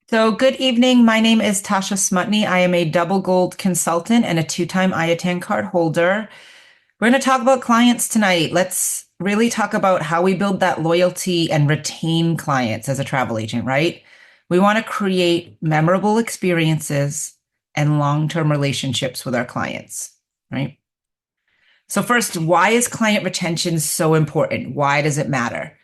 So, good evening. My name is Tasha Smutney. I am a double gold consultant and a two-time IATAN card holder. We're going to talk about clients tonight. Let's really talk about how we build that loyalty and retain clients as a travel agent, right? We want to create memorable experiences and long-term relationships with our clients, right? So first, why is client retention so important? Why does it matter?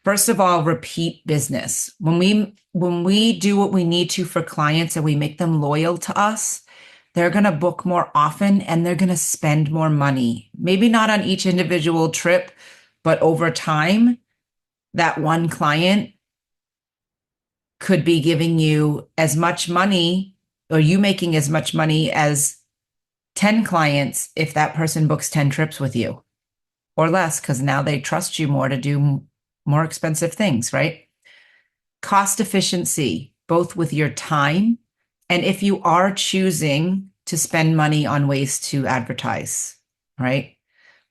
First of all, repeat business. When we do what we need to for clients and we make them loyal to us, they're going to book more often and they're going to spend more money. Maybe not on each individual trip, but over time, that one client could be giving you as much money or you making as much money as 10 clients if that person books 10 trips with you or less, because now they trust you more to do more expensive things, right? Cost efficiency, both with your time and if you are choosing to spend money on ways to advertise, right?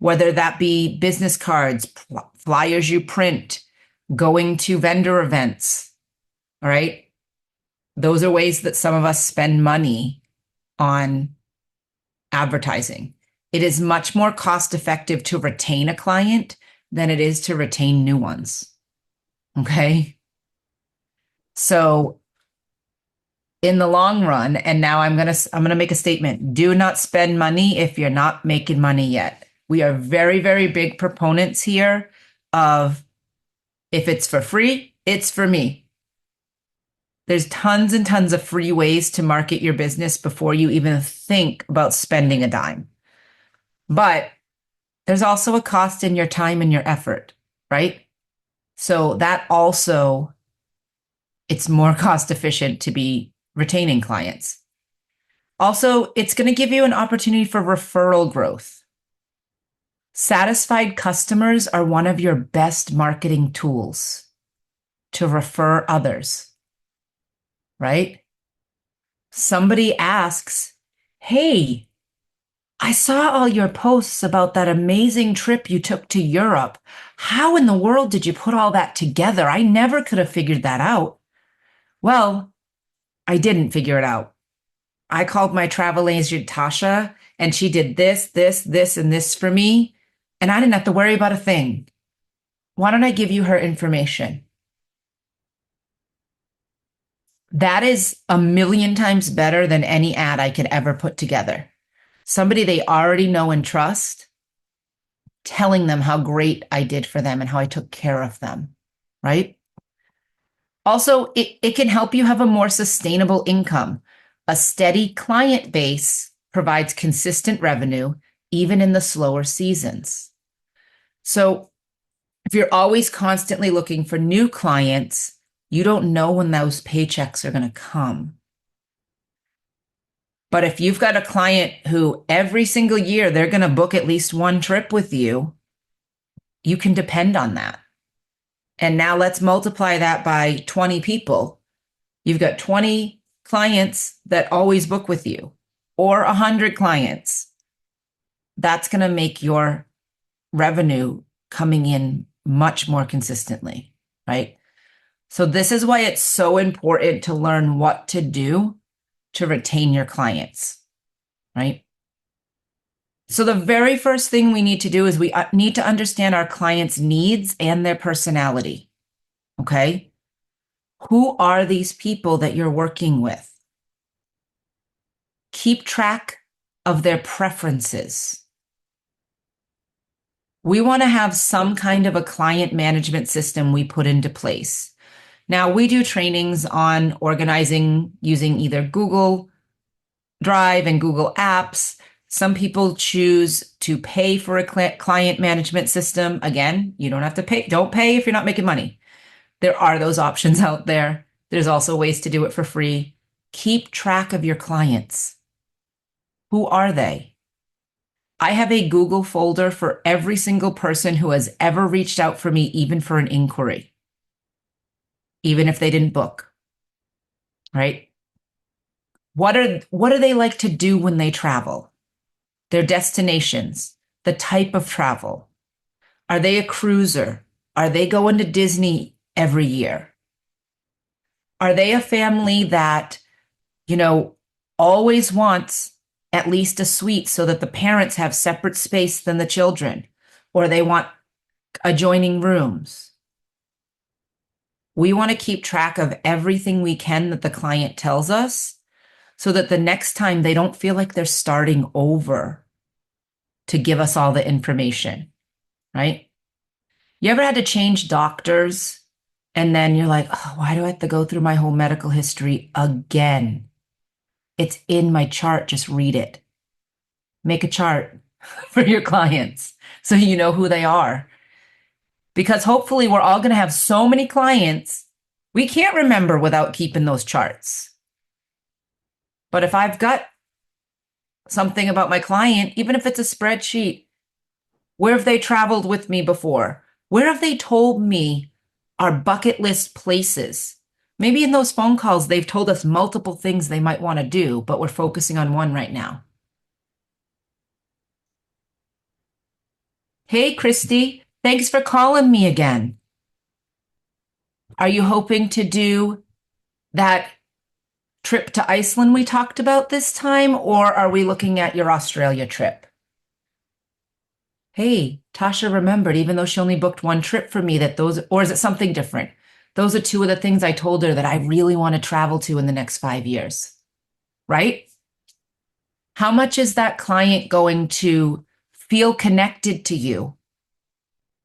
Whether that be business cards, flyers you print, going to vendor events, all right? Those are ways that some of us spend money on advertising. It is much more cost effective to retain a client than it is to retain new ones. Okay. So in the long run, and now I'm going to make a statement. Do not spend money if you're not making money yet. We are very, very big proponents here of if it's for free, it's for me. There's tons and tons of free ways to market your business before you even think about spending a dime. But there's also a cost in your time and your effort, right? So that also, it's more cost efficient to be retaining clients. Also, it's going to give you an opportunity for referral growth. Satisfied customers are one of your best marketing tools to refer others, right? Somebody asks, "Hey, I saw all your posts about that amazing trip you took to Europe. How in the world did you put all that together? I never could have figured that out." Well, I didn't figure it out. I called my travel agent, Tasha, and she did this, this, this, and this for me. And I didn't have to worry about a thing. Why don't I give you her information? That is a million times better than any ad I could ever put together. Somebody they already know and trust, telling them how great I did for them and how I took care of them, right? Also, it can help you have a more sustainable income. A steady client base provides consistent revenue, even in the slower seasons. So if you're always constantly looking for new clients, you don't know when those paychecks are going to come. But if you've got a client who every single year they're going to book at least one trip with you, you can depend on that. And now let's multiply that by 20 people. You've got 20 clients that always book with you, or 100 clients. That's going to make your revenue coming in much more consistently, right? So this is why it's so important to learn what to do to retain your clients, right? So the very first thing we need to do is we need to understand our clients' needs and their personality, okay? Who are these people that you're working with? Keep track of their preferences. We want to have some kind of a client management system we put into place. Now, we do trainings on organizing using either Google Drive and Google Apps. Some people choose to pay for a client management system. Again, you don't have to pay. Don't pay if you're not making money. There are those options out there. There's also ways to do it for free. Keep track of your clients. Who are they? I have a Google folder for every single person who has ever reached out for me, even for an inquiry, even if they didn't book, right? What do they like to do when they travel? Their destinations, the type of travel. Are they a cruiser? Are they going to Disney every year? Are they a family that, you know, always wants at least a suite so that the parents have separate space than the children, or they want adjoining rooms? We want to keep track of everything we can that the client tells us so that the next time they don't feel like they're starting over to give us all the information, right? You ever had to change doctors and then you're like, oh, why do I have to go through my whole medical history again? It's in my chart. Just read it. Make a chart for your clients so you know who they are. Because hopefully we're all going to have so many clients, we can't remember without keeping those charts. But if I've got something about my client, even if it's a spreadsheet, where have they traveled with me before? Where have they told me are bucket list places? Maybe in those phone calls, they've told us multiple things they might want to do, but we're focusing on one right now. Hey, Christy, thanks for calling me again. Are you hoping to do that trip to Iceland we talked about this time, or are we looking at your Australia trip? Hey, Tasha remembered, even though she only booked one trip for me, that those, or is it something different? Those are two of the things I told her that I really want to travel to in the next 5 years, right? How much is that client going to feel connected to you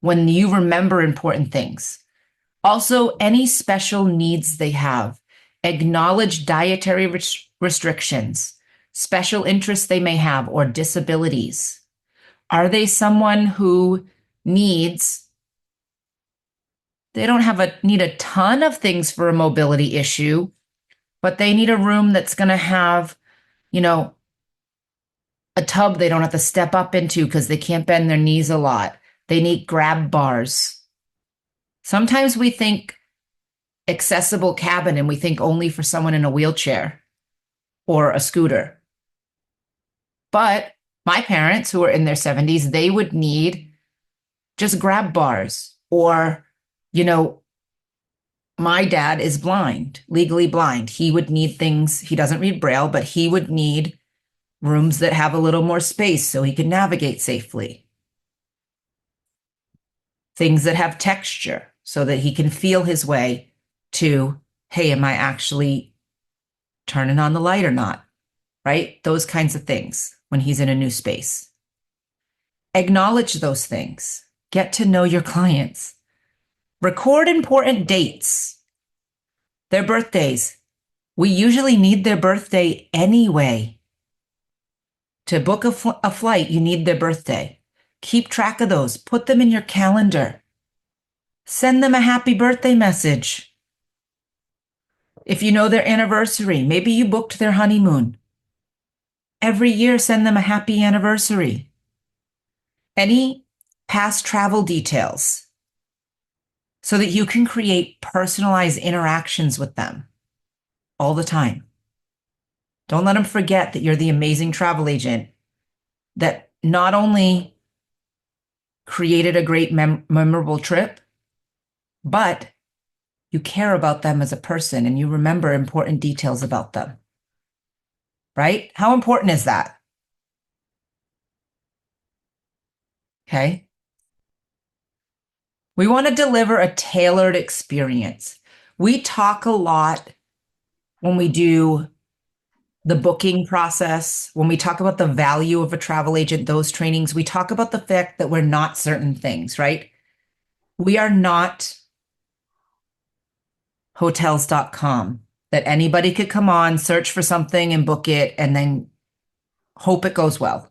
when you remember important things? Also, any special needs they have, acknowledge dietary restrictions, special interests they may have, or disabilities. Are they someone who needs, they don't need a ton of things for a mobility issue, but they need a room that's going to have, you know, a tub they don't have to step up into because they can't bend their knees a lot. They need grab bars. Sometimes we think accessible cabin and we think only for someone in a wheelchair or a scooter. But my parents, who are in their 70s, they would need just grab bars. Or, you know, my dad is blind, legally blind. He would need things, he doesn't read Braille, but he would need rooms that have a little more space so he can navigate safely. Things that have texture so that he can feel his way to, hey, am I actually turning on the light or not? Right? Those kinds of things when he's in a new space. Acknowledge those things. Get to know your clients. Record important dates. Their birthdays. We usually need their birthday anyway. To book a flight, you need their birthday. Keep track of those. Put them in your calendar. Send them a happy birthday message. If you know their anniversary, maybe you booked their honeymoon. Every year, send them a happy anniversary. Any past travel details so that you can create personalized interactions with them all the time. Don't let them forget that you're the amazing travel agent that not only created a great memorable trip, but you care about them as a person and you remember important details about them. Right? How important is that? Okay. We want to deliver a tailored experience. We talk a lot when we do the booking process, when we talk about the value of a travel agent, those trainings, we talk about the fact that we're not certain things, right? We are not hotels.com that anybody could come on, search for something and book it and then hope it goes well.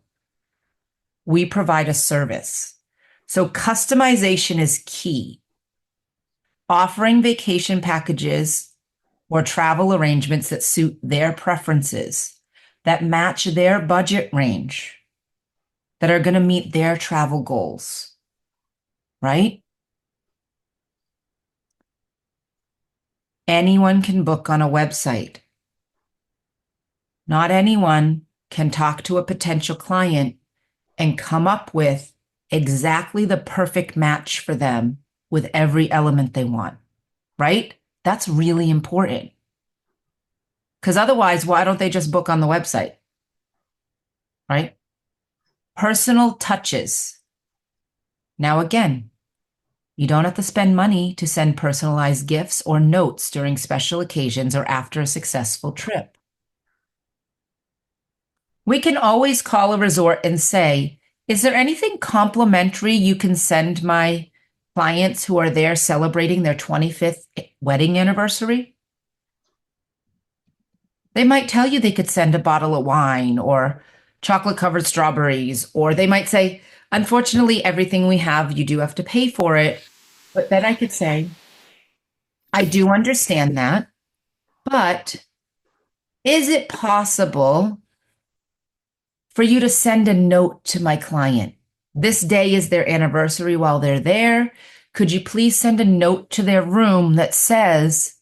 We provide a service. So customization is key. Offering vacation packages or travel arrangements that suit their preferences, that match their budget range, that are going to meet their travel goals, right? Anyone can book on a website. Not anyone can talk to a potential client and come up with exactly the perfect match for them with every element they want, right? That's really important. Because otherwise, why don't they just book on the website? Right? Personal touches. Now, again, you don't have to spend money to send personalized gifts or notes during special occasions or after a successful trip. We can always call a resort and say, is there anything complimentary you can send my clients who are there celebrating their 25th wedding anniversary? They might tell you they could send a bottle of wine or chocolate covered strawberries, or they might say, unfortunately, everything we have, you do have to pay for it. But then I could say, I do understand that, but is it possible for you to send a note to my client? This day is their anniversary while they're there. Could you please send a note to their room that says,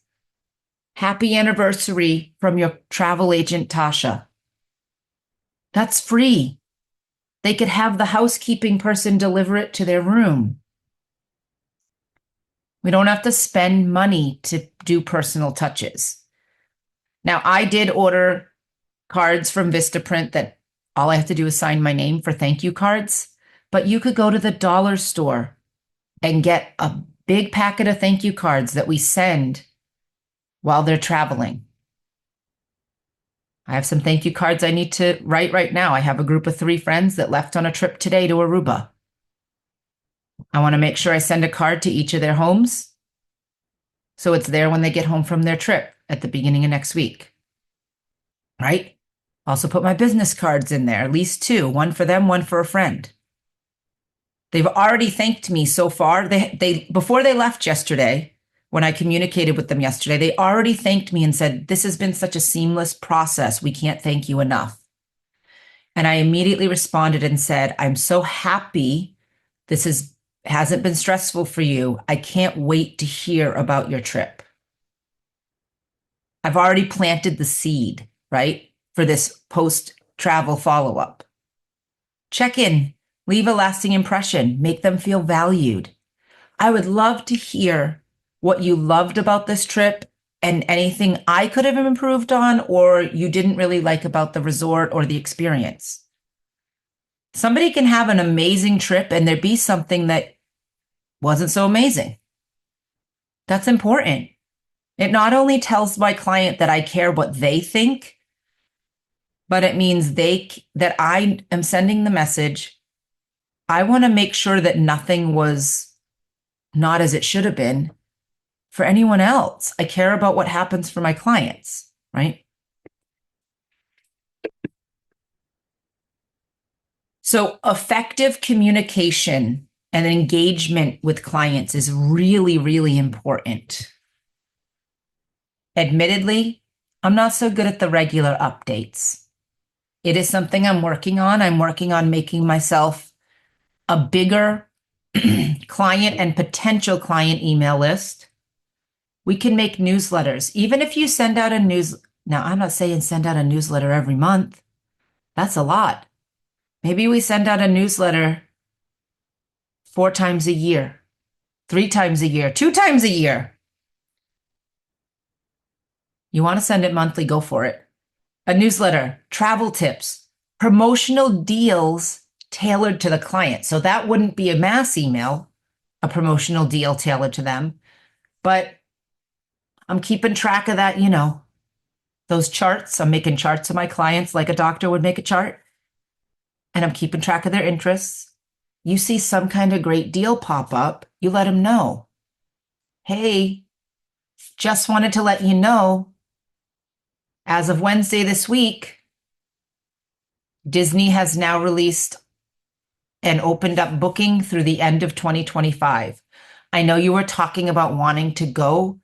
Happy anniversary from your travel agent, Tasha? That's free. They could have the housekeeping person deliver it to their room. We don't have to spend money to do personal touches. Now, I did order cards from Vistaprint that all I have to do is sign my name for thank you cards, but you could go to the dollar store and get a big packet of thank you cards that we send while they're traveling. I have some thank you cards I need to write right now. I have a group of 3 friends that left on a trip today to Aruba. I want to make sure I send a card to each of their homes so it's there when they get home from their trip at the beginning of next week. Right? Also put my business cards in there, at least 2, one for them, one for a friend. They've already thanked me so far. They before they left yesterday, when I communicated with them yesterday, they already thanked me and said, this has been such a seamless process. We can't thank you enough. And I immediately responded and said, I'm so happy this hasn't been stressful for you. I can't wait to hear about your trip. I've already planted the seed, right, for this post-travel follow-up. Check in, leave a lasting impression, make them feel valued. I would love to hear what you loved about this trip and anything I could have improved on or you didn't really like about the resort or the experience. Somebody can have an amazing trip and there be something that wasn't so amazing. That's important. It not only tells my client that I care what they think, but it means that I am sending the message. I want to make sure that nothing was not as it should have been for anyone else. I care about what happens for my clients, right? So effective communication and engagement with clients is really, really important. Admittedly, I'm not so good at the regular updates. It is something I'm working on. I'm working on making myself a bigger client and potential client email list. We can make newsletters. Even if you send out now I'm not saying send out a newsletter every month. That's a lot. Maybe we send out a newsletter 4 times a year, 3 times a year, 2 times a year. You want to send it monthly, go for it. A newsletter, travel tips, promotional deals tailored to the client. So that wouldn't be a mass email, a promotional deal tailored to them. But I'm keeping track of that, those charts. I'm making charts of my clients like a doctor would make a chart. And I'm keeping track of their interests. You see some kind of great deal pop up, you let them know. Hey, just wanted to let you know, as of Wednesday this week, Disney has now released and opened up booking through the end of 2025. I know you were talking about wanting to go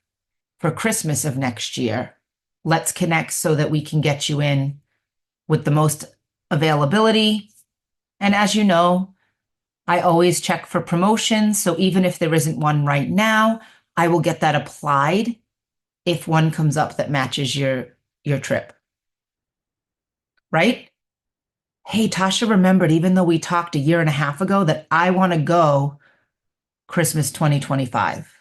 for Christmas of next year. Let's connect so that we can get you in with the most availability. And as you know, I always check for promotions. So even if there isn't one right now, I will get that applied if one comes up that matches your trip. Right? Hey, Tasha remembered, even though we talked a year and a half ago, that I want to go Christmas 2025.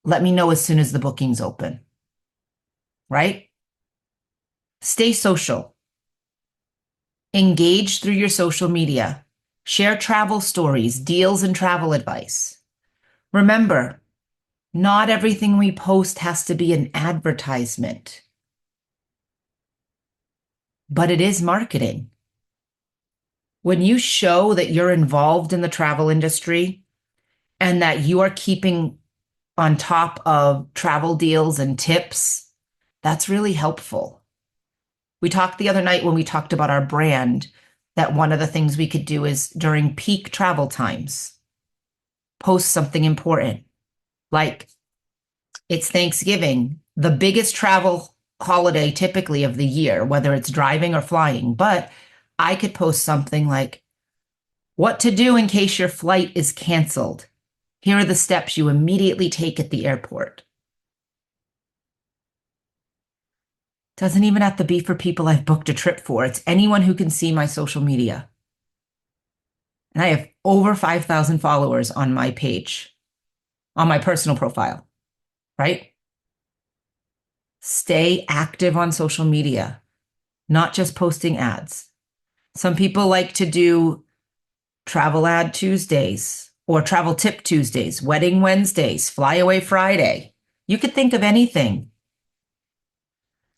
Let me know as soon as the bookings open. Right? Stay social. Engage through your social media. Share travel stories, deals, and travel advice. Remember, not everything we post has to be an advertisement, but it is marketing. When you show that you're involved in the travel industry and that you are keeping on top of travel deals and tips, that's really helpful. We talked the other night when we talked about our brand that one of the things we could do is during peak travel times, post something important. Like it's Thanksgiving, the biggest travel holiday typically of the year, whether it's driving or flying. But I could post something like, what to do in case your flight is canceled. Here are the steps you immediately take at the airport. Doesn't even have to be for people I've booked a trip for. It's anyone who can see my social media. And I have over 5,000 followers on my page, on my personal profile, right? Stay active on social media, not just posting ads. Some people like to do travel ad Tuesdays or travel tip Tuesdays, wedding Wednesdays, flyaway Friday. You could think of anything.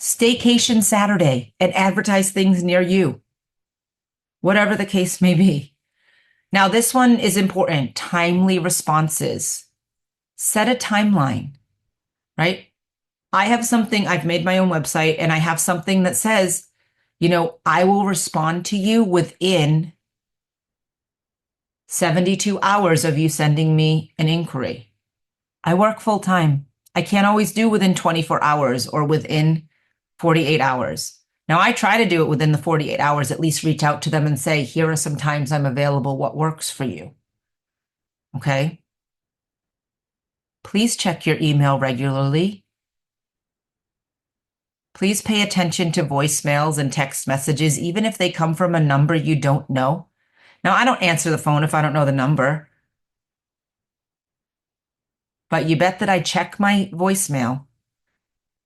Staycation Saturday and advertise things near you, whatever the case may be. Now, this one is important. Timely responses. Set a timeline, right? I have something, I've made my own website and I have something that says, I will respond to you within 72 hours of you sending me an inquiry. I work full time. I can't always do within 24 hours or within 48 hours. Now, I try to do it within the 48 hours, at least reach out to them and say, here are some times I'm available. What works for you? Okay. Please check your email regularly. Please pay attention to voicemails and text messages, even if they come from a number you don't know. Now, I don't answer the phone if I don't know the number, but you bet that I check my voicemail.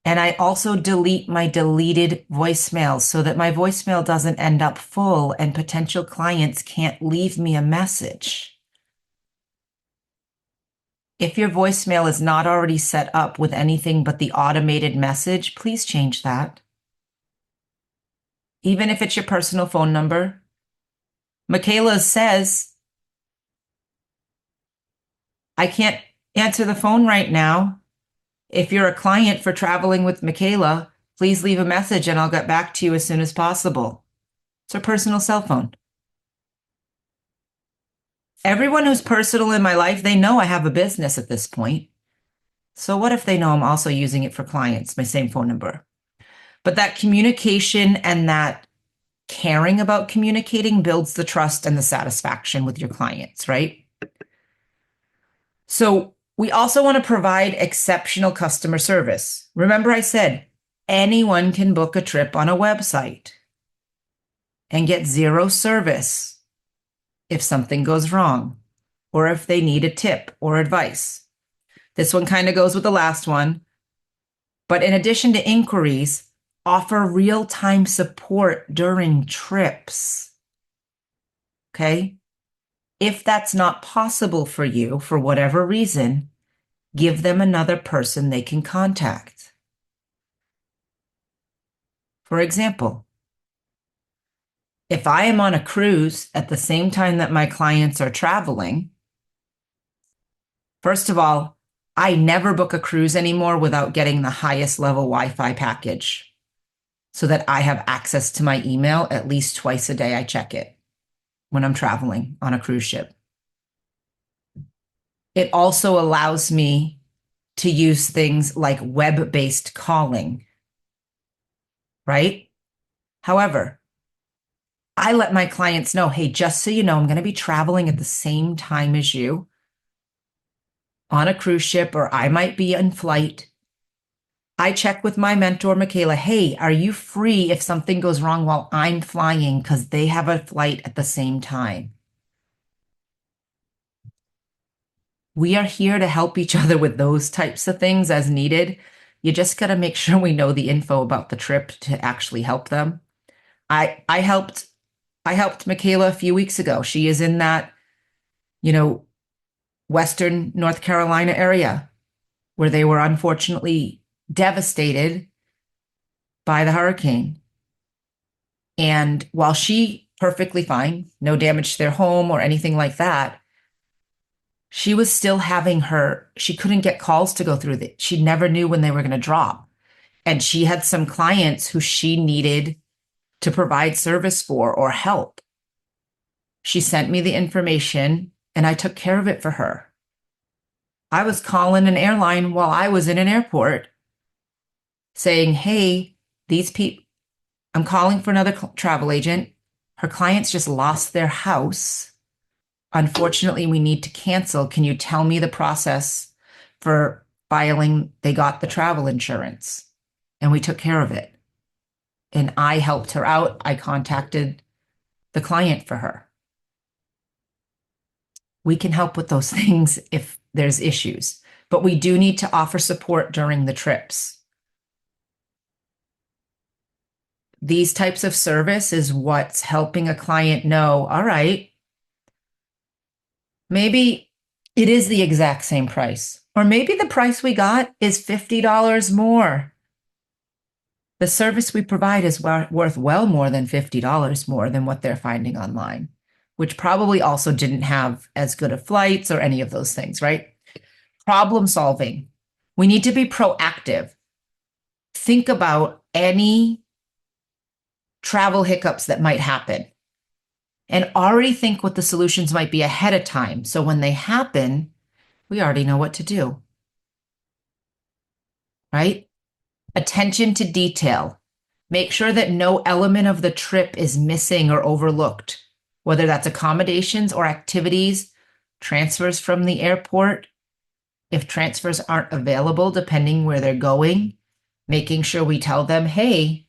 And I also delete my deleted voicemails so that my voicemail doesn't end up full and potential clients can't leave me a message. If your voicemail is not already set up with anything but the automated message, please change that. Even if it's your personal phone number. Michaela says, I can't answer the phone right now. If you're a client for traveling with Michaela, please leave a message and I'll get back to you as soon as possible. It's her personal cell phone. Everyone who's personal in my life, they know I have a business at this point. So what if they know I'm also using it for clients, my same phone number? But that communication and that caring about communicating builds the trust and the satisfaction with your clients, right? So we also want to provide exceptional customer service. Remember I said, anyone can book a trip on a website and get zero service if something goes wrong or if they need a tip or advice. This one kind of goes with the last one. But in addition to inquiries, offer real-time support during trips. Okay? If that's not possible for you, for whatever reason, give them another person they can contact. For example, if I am on a cruise at the same time that my clients are traveling, first of all, I never book a cruise anymore without getting the highest level Wi-Fi package so that I have access to my email at least twice a day. I check it when I'm traveling on a cruise ship. It also allows me to use things like web-based calling, right? However, I let my clients know, hey, just so you know, I'm going to be traveling at the same time as you on a cruise ship, or I might be in flight. I check with my mentor, Michaela, hey, are you free if something goes wrong while I'm flying because they have a flight at the same time? We are here to help each other with those types of things as needed. You just got to make sure we know the info about the trip to actually help them. I helped Michaela a few weeks ago. She is in that, you know, Western North Carolina area where they were unfortunately devastated by the hurricane. And while she perfectly fine, no damage to their home or anything like that, she was still she couldn't get calls to go through that. She never knew when they were going to drop. And she had some clients who she needed to provide service for or help. She sent me the information and I took care of it for her. I was calling an airline while I was in an airport saying, hey, these people, I'm calling for another travel agent. Her clients just lost their house. Unfortunately, we need to cancel. Can you tell me the process for filing? They got the travel insurance and we took care of it. And I helped her out. I contacted the client for her. We can help with those things if there's issues, but we do need to offer support during the trips. These types of service is what's helping a client know, all right, maybe it is the exact same price, or maybe the price we got is $50 more. The service we provide is worth well more than $50 more than what they're finding online, which probably also didn't have as good of flights or any of those things, right? Problem solving. We need to be proactive. Think about any travel hiccups that might happen and already think what the solutions might be ahead of time. So when they happen, we already know what to do, right? Attention to detail. Make sure that no element of the trip is missing or overlooked, whether that's accommodations or activities, transfers from the airport. If transfers aren't available, depending where they're going, making sure we tell them, hey,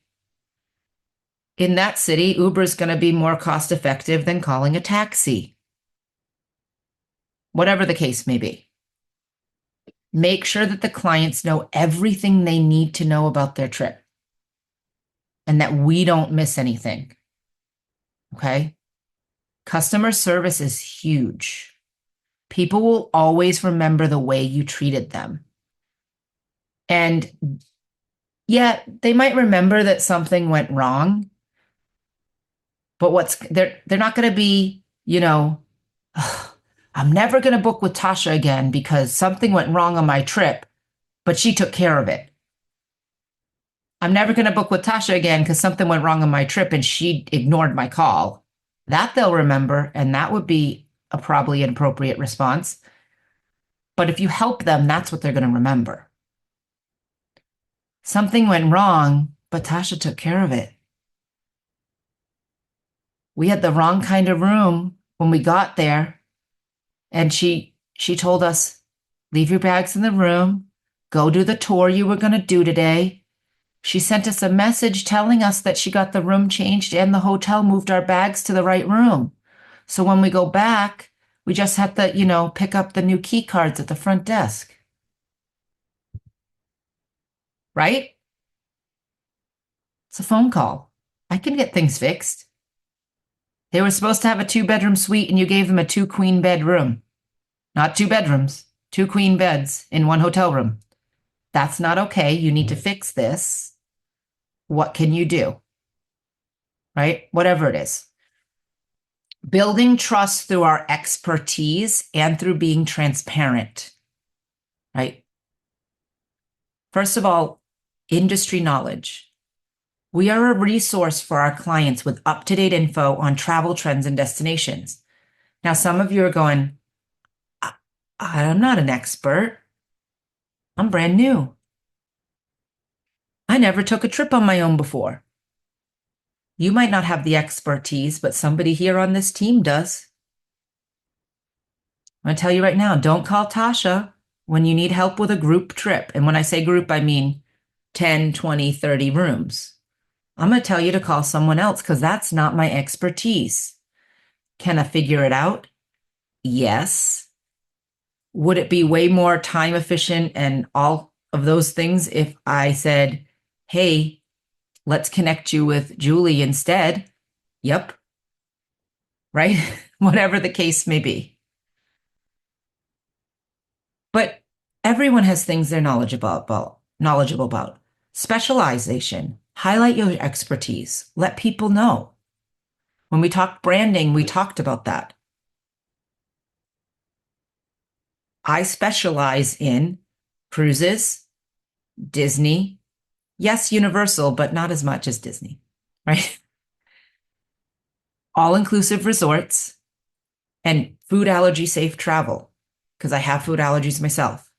in that city, Uber is going to be more cost effective than calling a taxi. Whatever the case may be. Make sure that the clients know everything they need to know about their trip and that we don't miss anything. Okay? Customer service is huge. People will always remember the way you treated them. And yeah, they might remember that something went wrong, but they're not going to be, I'm never going to book with Tasha again because something went wrong on my trip, but she took care of it. I'm never going to book with Tasha again because something went wrong on my trip and she ignored my call. That they'll remember, and that would be probably an appropriate response. But if you help them, that's what they're going to remember. Something went wrong, but Tasha took care of it. We had the wrong kind of room when we got there. And she told us, leave your bags in the room, go do the tour you were going to do today. She sent us a message telling us that she got the room changed and the hotel moved our bags to the right room. So when we go back, we just have to, pick up the new key cards at the front desk. Right? It's a phone call. I can get things fixed. They were supposed to have a 2-bedroom suite and you gave them a 2-queen bed room. Not 2 bedrooms, 2 queen beds in 1 hotel room. That's not okay. You need to fix this. What can you do? Right? Whatever it is. Building trust through our expertise and through being transparent. Right? First of all, industry knowledge. We are a resource for our clients with up-to-date info on travel trends and destinations. Now, some of you are going, I'm not an expert. I'm brand new. I never took a trip on my own before. You might not have the expertise, but somebody here on this team does. I'm going to tell you right now, don't call Tasha when you need help with a group trip. And when I say group, I mean 10, 20, 30 rooms. I'm going to tell you to call someone else because that's not my expertise. Can I figure it out? Yes. Would it be way more time efficient and all of those things if I said, hey, let's connect you with Julie instead? Yep. Right? Whatever the case may be. But everyone has things they're knowledgeable about. Specialization. Highlight your expertise. Let people know. When we talked branding, we talked about that. I specialize in cruises, Disney, yes, Universal, but not as much as Disney, right? All-inclusive resorts and food allergy safe travel, because I have food allergies myself.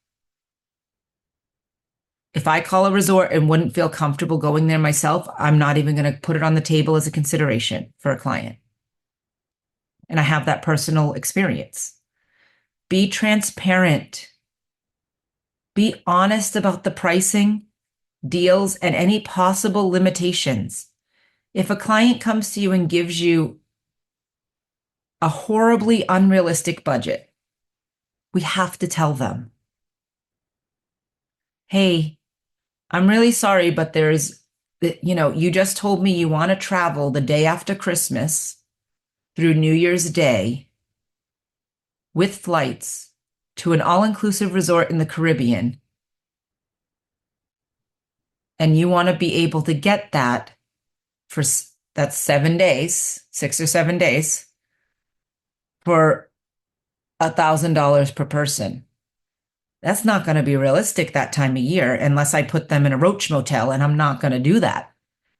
If I call a resort and wouldn't feel comfortable going there myself, I'm not even going to put it on the table as a consideration for a client. And I have that personal experience. Be transparent. Be honest about the pricing, deals, and any possible limitations. If a client comes to you and gives you a horribly unrealistic budget, we have to tell them, hey, I'm really sorry, but you just told me you want to travel the day after Christmas through New Year's Day with flights to an all-inclusive resort in the Caribbean. And you want to be able to get that that's 7 days, 6 or 7 days for $1,000 per person. That's not going to be realistic that time of year unless I put them in a Roach Motel, and I'm not going to do that.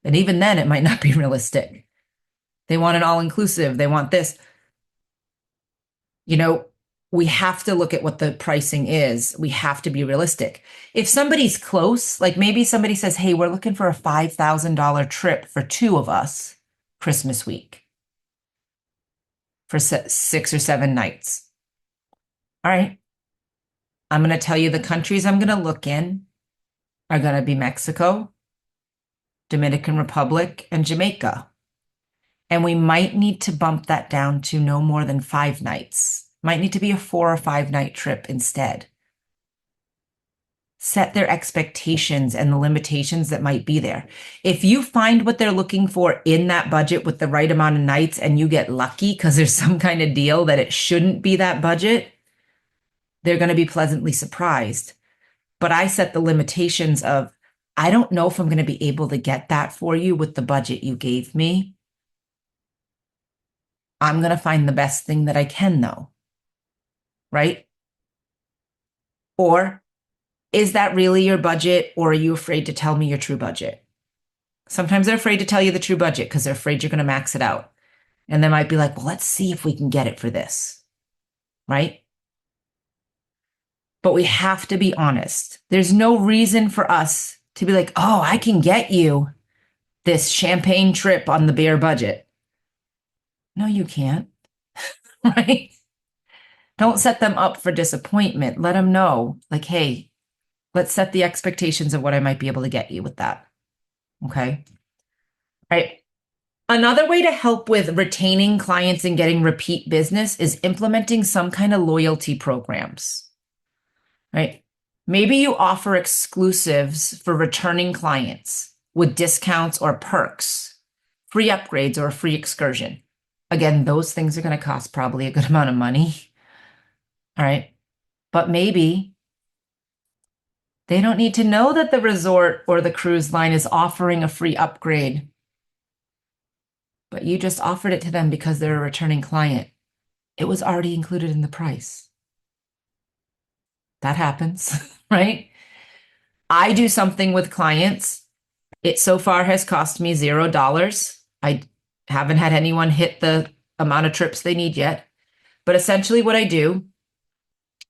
And even then, it might not be realistic. They want an all-inclusive. They want this. We have to look at what the pricing is. We have to be realistic. If somebody's close, like maybe somebody says, hey, we're looking for a $5,000 trip for 2 of us Christmas week for 6 or 7 nights. All right. I'm going to tell you the countries I'm going to look in are going to be Mexico, Dominican Republic, and Jamaica. And we might need to bump that down to no more than 5 nights. Might need to be a 4 or 5 night trip instead. Set their expectations and the limitations that might be there. If you find what they're looking for in that budget with the right amount of nights and you get lucky because there's some kind of deal that it shouldn't be that budget, they're going to be pleasantly surprised. But I set the limitations of, I don't know if I'm going to be able to get that for you with the budget you gave me. I'm going to find the best thing that I can, though. Right? Or is that really your budget, or are you afraid to tell me your true budget? Sometimes they're afraid to tell you the true budget because they're afraid you're going to max it out. And they might be like, well, let's see if we can get it for this. Right? But we have to be honest. There's no reason for us to be like, oh, I can get you this champagne trip on the bare budget. No, you can't. Right? Don't set them up for disappointment. Let them know, like, hey, let's set the expectations of what I might be able to get you with that. Okay. All right. Another way to help with retaining clients and getting repeat business is implementing some kind of loyalty programs. Right? Maybe you offer exclusives for returning clients with discounts or perks, free upgrades, or a free excursion. Again, those things are going to cost probably a good amount of money. All right. But maybe they don't need to know that the resort or the cruise line is offering a free upgrade. But you just offered it to them because they're a returning client. It was already included in the price. That happens, right? I do something with clients. It so far has cost me $0. I haven't had anyone hit the amount of trips they need yet. But essentially what I do,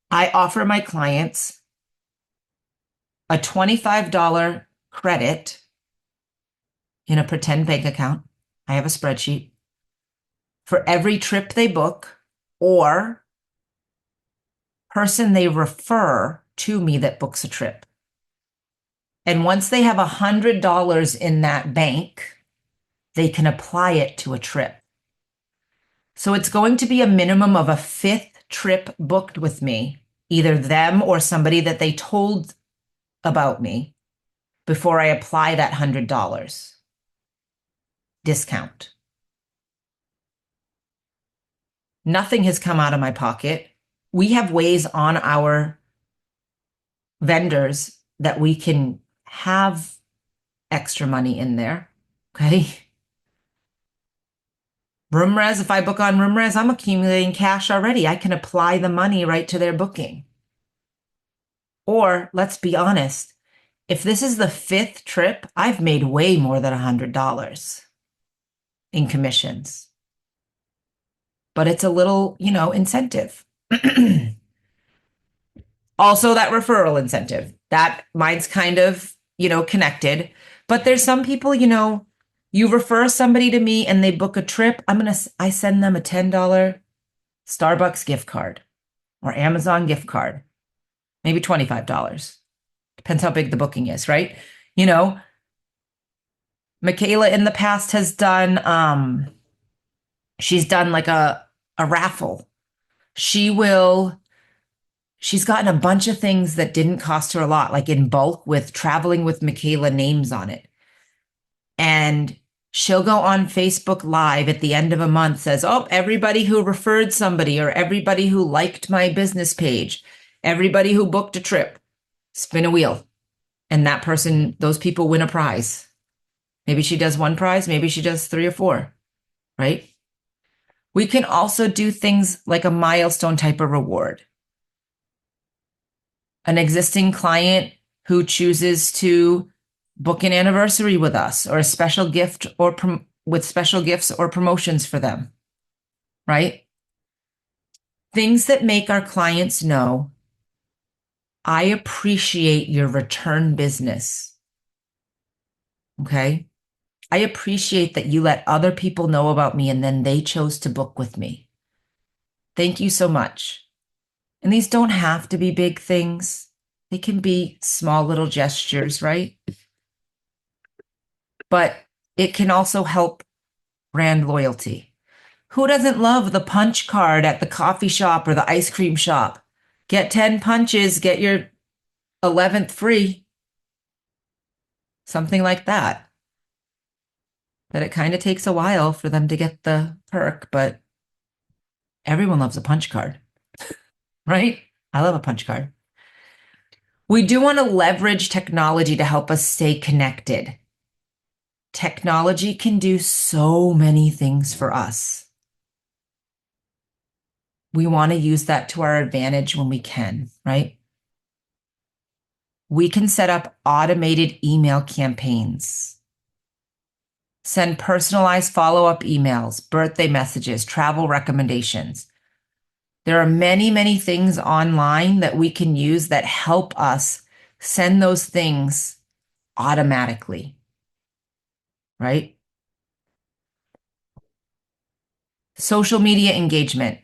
I offer my clients a $25 credit in a pretend bank account. I have a spreadsheet for every trip they book or person they refer to me that books a trip. And once they have $100 in that bank, they can apply it to a trip. So it's going to be a minimum of a 5th trip booked with me, either them or somebody that they told about me before I apply that $100 discount. Nothing has come out of my pocket. We have ways on our vendors that we can have extra money in there. Okay. RoomRez, if I book on RoomRez, I'm accumulating cash already. I can apply the money right to their booking. Or let's be honest, if this is the 5th trip, I've made way more than $100 in commissions. But it's a little, incentive. Also, that referral incentive. That mine's kind of, connected. But there's some people, you refer somebody to me and they book a trip, I send them a $10 Starbucks gift card or Amazon gift card, maybe $25. Depends how big the booking is, right? Michaela in the past has done, she's done like a raffle. She's gotten a bunch of things that didn't cost her a lot, like in bulk with Traveling with Michaela names on it. And she'll go on Facebook Live at the end of a month, says, oh, everybody who referred somebody or everybody who liked my business page, everybody who booked a trip, spin a wheel. And that person, those people win a prize. Maybe she does one prize, maybe she does 3 or 4, right? We can also do things like a milestone type of reward. An existing client who chooses to book an anniversary with us or a special gift or with special gifts or promotions for them, right? Things that make our clients know, I appreciate your return business. Okay? I appreciate that you let other people know about me and then they chose to book with me. Thank you so much. And these don't have to be big things. They can be small little gestures, right? But it can also help brand loyalty. Who doesn't love the punch card at the coffee shop or the ice cream shop? Get 10 punches, get your 11th free. Something like that. But it kind of takes a while for them to get the perk, but everyone loves a punch card, right? I love a punch card. We do want to leverage technology to help us stay connected. Technology can do so many things for us. We want to use that to our advantage when we can, right? We can set up automated email campaigns, send personalized follow-up emails, birthday messages, travel recommendations. There are many, many things online that we can use that help us send those things automatically, right? Social media engagement.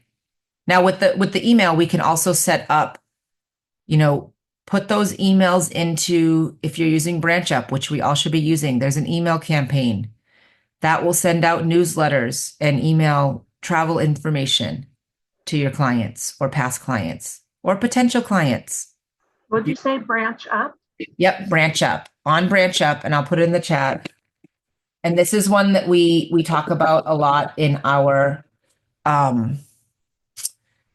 Now with the email, we can also set up, put those emails into, if you're using BranchUp, which we all should be using, there's an email campaign that will send out newsletters and email travel information to your clients or past clients or potential clients. Would you say BranchUp? Yep, BranchUp. On BranchUp, and I'll put it in the chat. And this is one that we talk about a lot in our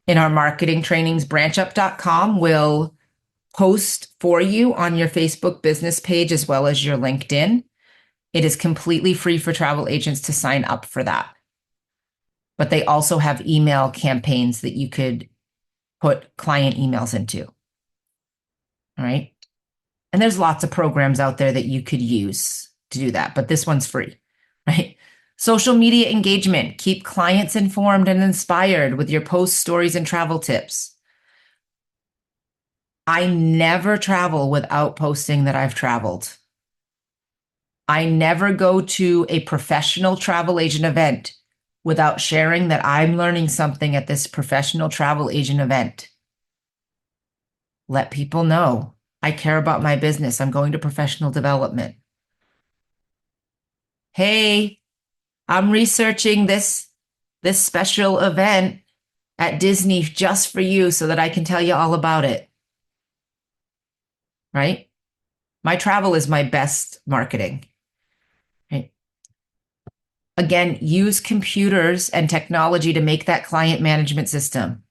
marketing trainings. BranchUp.com will post for you on your Facebook business page as well as your LinkedIn. It is completely free for travel agents to sign up for that. But they also have email campaigns that you could put client emails into. All right. And there's lots of programs out there that you could use to do that, but this one's free, right? Social media engagement. Keep clients informed and inspired with your posts, stories, and travel tips. I never travel without posting that I've traveled. I never go to a professional travel agent event without sharing that I'm learning something at this professional travel agent event. Let people know I care about my business. I'm going to professional development. Hey, I'm researching this special event at Disney just for you so that I can tell you all about it. Right? My travel is my best marketing. Right? Again, use computers and technology to make that client management system.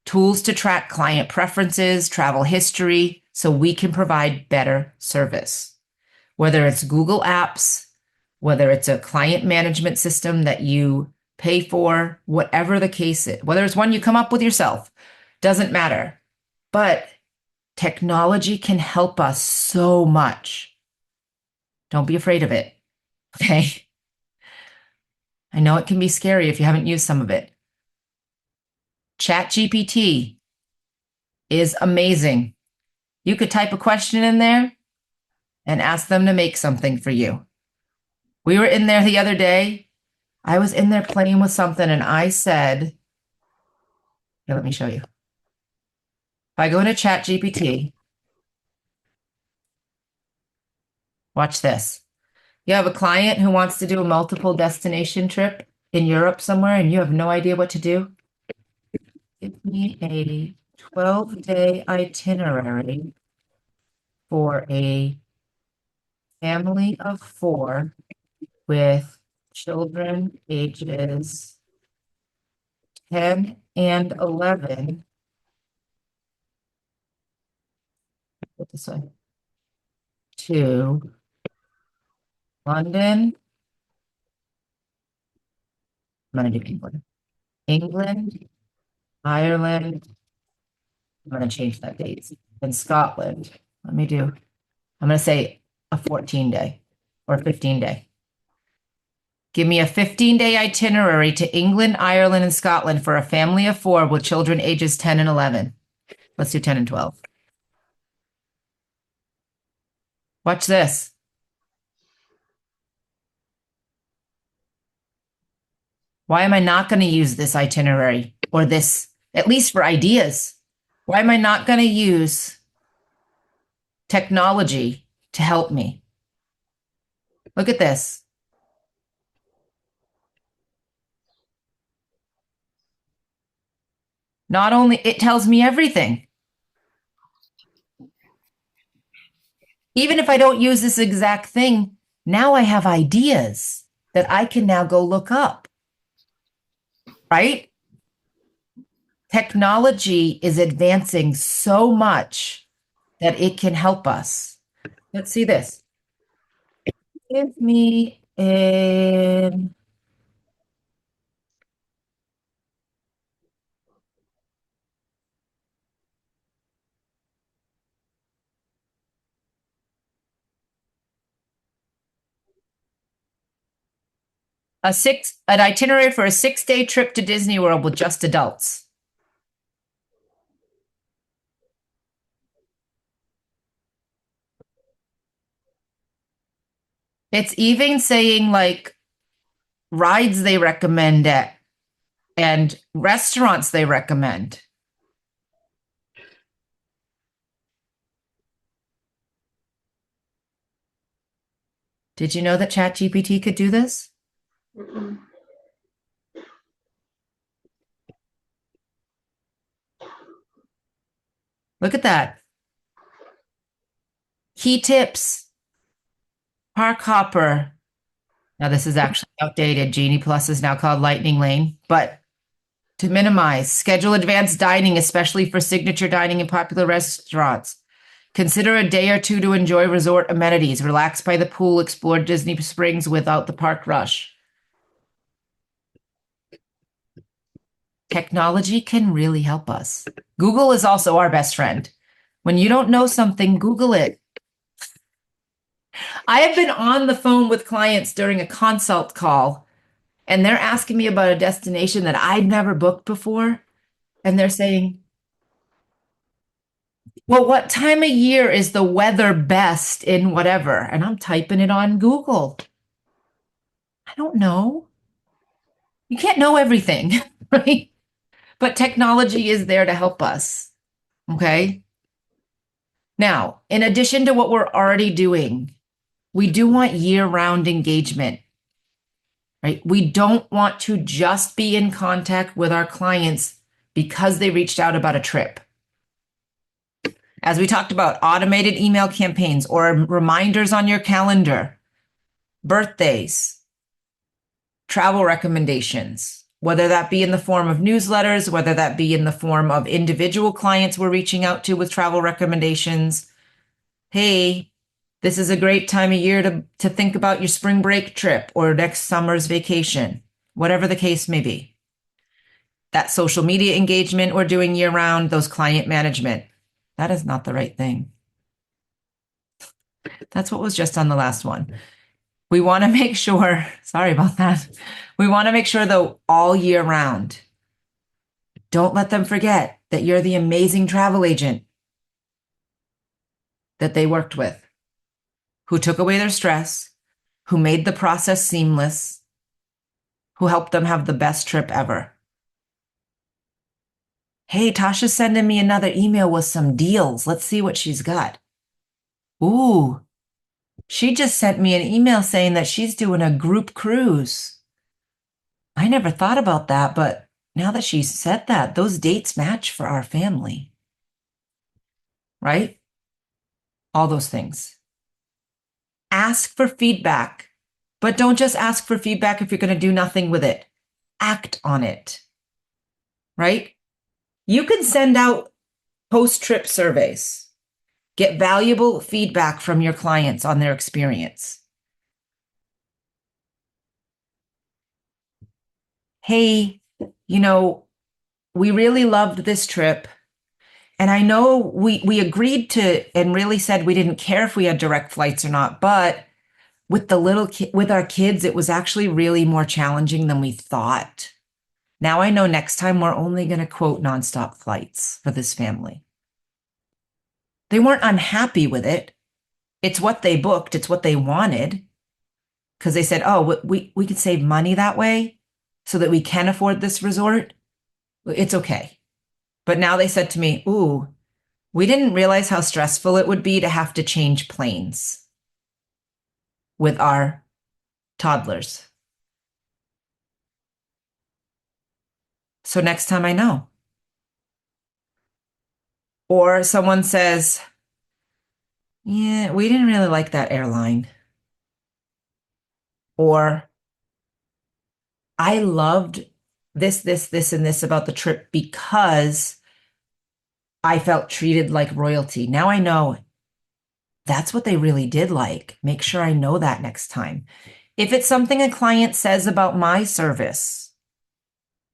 Tools to track client preferences, travel history, so we can provide better service. Whether it's Google Apps, whether it's a client management system that you pay for, whatever the case is, whether it's one you come up with yourself, doesn't matter. But technology can help us so much. Don't be afraid of it. Okay. I know it can be scary if you haven't used some of it. ChatGPT is amazing. You could type a question in there and ask them to make something for you. We were in there the other day. I was in there playing with something and I said, here, let me show you. If I go into ChatGPT, watch this. You have a client who wants to do a multiple destination trip in Europe somewhere and you have no idea what to do. Give me a 12-day itinerary for a family of 4 with children ages 10 and 11. Put this way. To London. I'm going to do England. England, Ireland. I'm going to change that date. And Scotland. I'm going to say a 14-day or 15-day. Give me a 15-day itinerary to England, Ireland, and Scotland for a family of 4 with children ages 10 and 11. Let's do 10 and 12. Watch this. Why am I not going to use this itinerary or this, at least for ideas? Why am I not going to use technology to help me? Look at this. Not only, it tells me everything. Even if I don't use this exact thing, now I have ideas that I can now go look up, right? Technology is advancing so much that it can help us. Let's see this. Give me an itinerary for a 6-day trip to Disney World with just adults. It's even saying like rides they recommend at and restaurants they recommend. Did you know that ChatGPT could do this? Mm-mm. Look at that. Key tips. Park Hopper. Now this is actually outdated. Genie Plus is now called Lightning Lane, but to minimize, schedule advanced dining, especially for signature dining in popular restaurants. Consider a day or 2 to enjoy resort amenities. Relax by the pool, explore Disney Springs without the park rush. Technology can really help us. Google is also our best friend. When you don't know something, Google it. I have been on the phone with clients during a consult call, and they're asking me about a destination that I'd never booked before. And they're saying, well, what time of year is the weather best in whatever? And I'm typing it on Google. I don't know. You can't know everything, right? But technology is there to help us. Okay. Now, in addition to what we're already doing, we do want year-round engagement, right? We don't want to just be in contact with our clients because they reached out about a trip. As we talked about, automated email campaigns or reminders on your calendar, birthdays, travel recommendations, whether that be in the form of newsletters, whether that be in the form of individual clients we're reaching out to with travel recommendations. Hey, this is a great time of year to think about your spring break trip or next summer's vacation, whatever the case may be. That social media engagement we're doing year round, those client management, that is not the right thing. That's what was just on the last one. We want to make sure, sorry about that. We want to make sure though, all year round, don't let them forget that you're the amazing travel agent that they worked with, who took away their stress, who made the process seamless, who helped them have the best trip ever. Hey, Tasha's sending me another email with some deals. Let's see what she's got. Ooh, she just sent me an email saying that she's doing a group cruise. I never thought about that, but now that she said that, those dates match for our family. Right? All those things. Ask for feedback, but don't just ask for feedback if you're going to do nothing with it. Act on it. Right? You can send out post-trip surveys. Get valuable feedback from your clients on their experience. Hey, we really loved this trip. And I know we agreed to and really said we didn't care if we had direct flights or not, but with with our kids, it was actually really more challenging than we thought. Now I know next time we're only going to quote nonstop flights for this family. They weren't unhappy with it. It's what they booked. It's what they wanted. Because they said, oh, we could save money that way so that we can afford this resort. It's okay. But now they said to me, ooh, we didn't realize how stressful it would be to have to change planes with our toddlers. So next time I know. Or someone says, yeah, we didn't really like that airline. Or I loved this, and this about the trip because I felt treated like royalty. Now I know that's what they really did like. Make sure I know that next time. If it's something a client says about my service,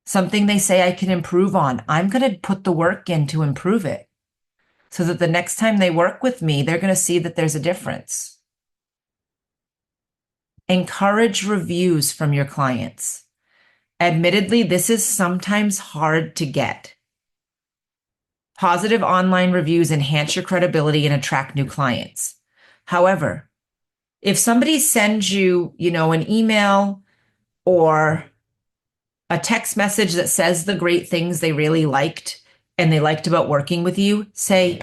something they say I can improve on, I'm going to put the work in to improve it so that the next time they work with me, they're going to see that there's a difference. Encourage reviews from your clients. Admittedly, this is sometimes hard to get. Positive online reviews enhance your credibility and attract new clients. However, if somebody sends you, an email or a text message that says the great things they really liked and they liked about working with you, say,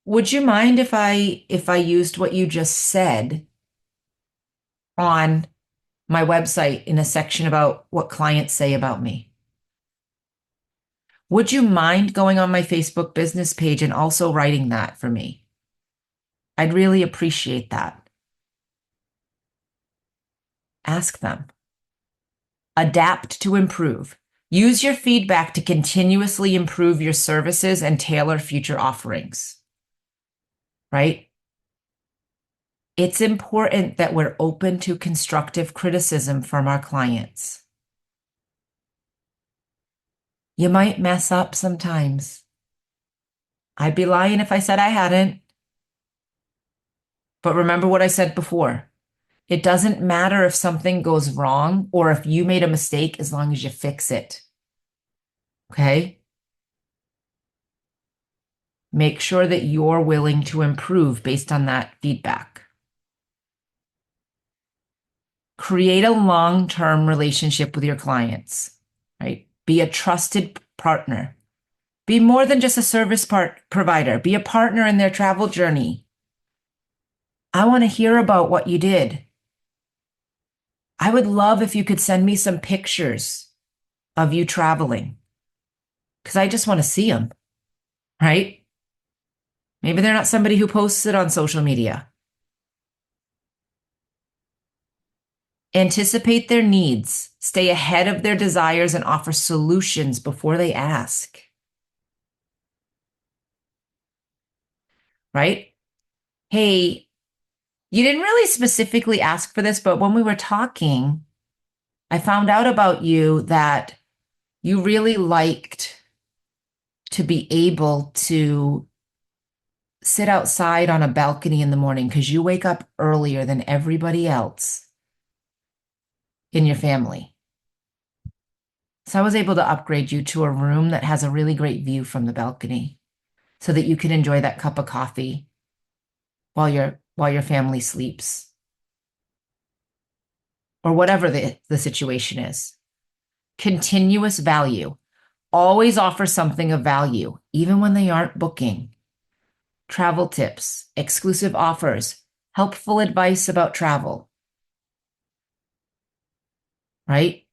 would you mind if I used what you just said on my website in a section about what clients say about me? Would you mind going on my Facebook business page and also writing that for me? I'd really appreciate that. Ask them. Adapt to improve. Use your feedback to continuously improve your services and tailor future offerings. Right? It's important that we're open to constructive criticism from our clients. You might mess up sometimes. I'd be lying if I said I hadn't. But remember what I said before. It doesn't matter if something goes wrong or if you made a mistake as long as you fix it. Okay? Make sure that you're willing to improve based on that feedback. Create a long-term relationship with your clients, right? Be a trusted partner. Be more than just a service provider. Be a partner in their travel journey. I want to hear about what you did. I would love if you could send me some pictures of you traveling because I just want to see them, right? Maybe they're not somebody who posts it on social media. Anticipate their needs, stay ahead of their desires, and offer solutions before they ask. Right? Hey, you didn't really specifically ask for this, but when we were talking, I found out about you that you really liked to be able to sit outside on a balcony in the morning because you wake up earlier than everybody else in your family. So I was able to upgrade you to a room that has a really great view from the balcony so that you can enjoy that cup of coffee while your family sleeps or whatever the situation is. Continuous value. Always offer something of value, even when they aren't booking. Travel tips, exclusive offers, helpful advice about travel. Right?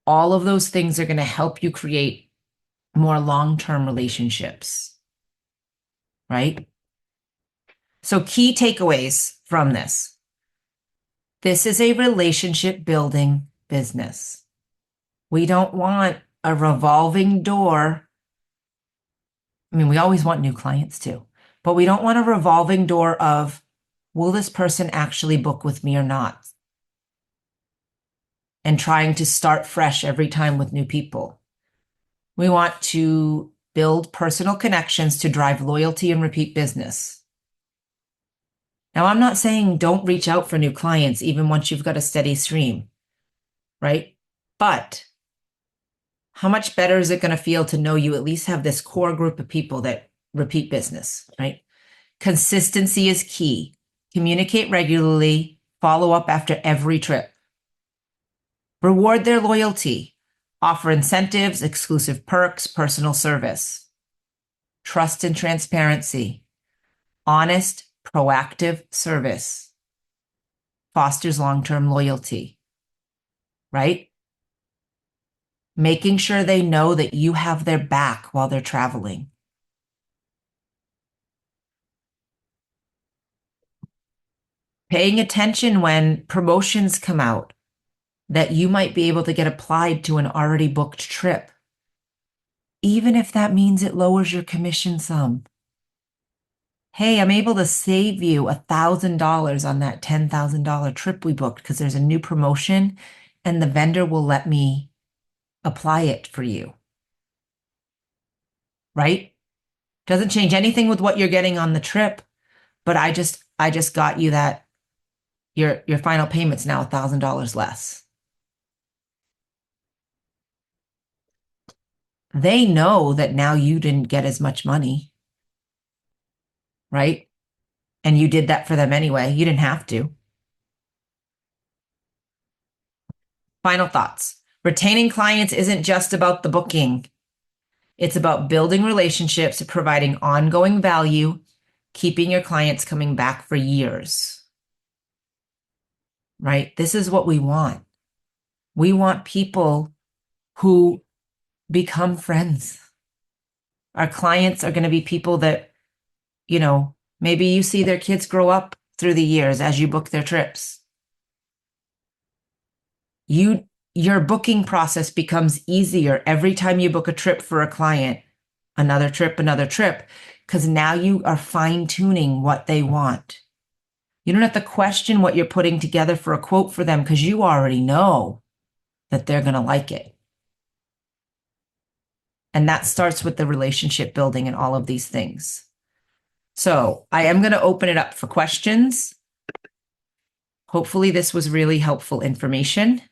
All of those things are going to help you create more long-term relationships. Right? So, key takeaways from this. This is a relationship building business. We don't want a revolving door. I mean, we always want new clients too, but we don't want a revolving door of, will this person actually book with me or not? And trying to start fresh every time with new people. We want to build personal connections to drive loyalty and repeat business. Now, I'm not saying don't reach out for new clients even once you've got a steady stream, right? But how much better is it going to feel to know you at least have this core group of people that repeat business, right? Consistency is key. Communicate regularly, follow up after every trip. Reward their loyalty. Offer incentives, exclusive perks, personal service. Trust and transparency. Honest, proactive service. Fosters long-term loyalty. Right? Making sure they know that you have their back while they're traveling. Paying attention when promotions come out that you might be able to get applied to an already booked trip, even if that means it lowers your commission some. Hey, I'm able to save you $1,000 on that $10,000 trip we booked because there's a new promotion and the vendor will let me apply it for you. Right? Doesn't change anything with what you're getting on the trip, but I just got you that your final payment's now $1,000 less. They know that now you didn't get as much money, right? And you did that for them anyway. You didn't have to. Final thoughts. Retaining clients isn't just about the booking. It's about building relationships, providing ongoing value, keeping your clients coming back for years. Right? This is what we want. We want people who become friends. Our clients are going to be people that, maybe you see their kids grow up through the years as you book their trips. Your booking process becomes easier every time you book a trip for a client, another trip, because now you are fine-tuning what they want. You don't have to question what you're putting together for a quote for them because you already know that they're going to like it. And that starts with the relationship building and all of these things. So I am going to open it up for questions. Hopefully this was really helpful information.